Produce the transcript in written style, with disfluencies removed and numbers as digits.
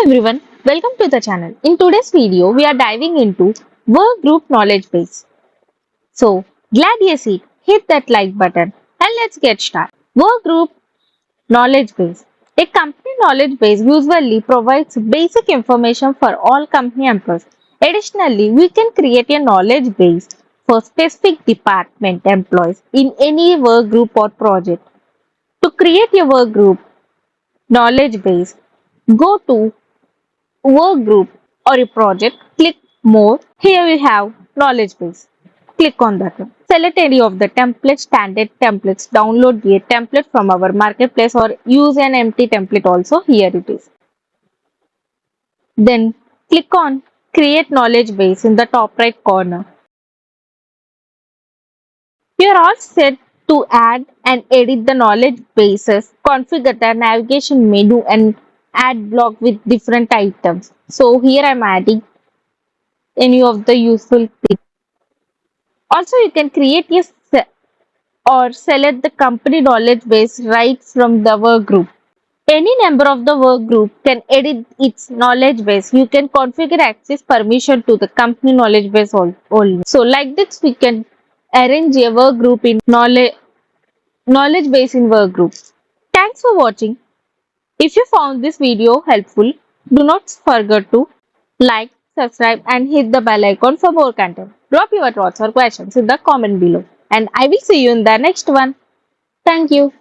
everyone, welcome to the channel. In today's video, we are diving into Workgroup Knowledge Base. So, glad you see, hit that like button and let's get started. Workgroup Knowledge Base. A company knowledge base usually provides basic information for all company employees. Additionally, we can create a knowledge base for specific department employees in any work group or project. To create a work group knowledge base, go to work group or a project, click more. Here we have knowledge base. Click on that one. Select any of the templates, standard templates, download a template from our marketplace or use an empty template also. Here it is. Then click on create knowledge base in the top right corner. You are all set to add and edit the knowledge bases, configure the navigation menu and add block with different items. So here I am adding any of the useful things. Also, you can create or select the company knowledge base right from the work group. Any member of the work group can edit its knowledge base. You can configure access permission to the company knowledge base only. So, like this, we can arrange a work group in knowledge base in work group. Thanks for watching. If you found this video helpful, do not forget to like, subscribe and hit the bell icon for more content. Drop your thoughts or questions in the comment below and I will see you in the next one. Thank you.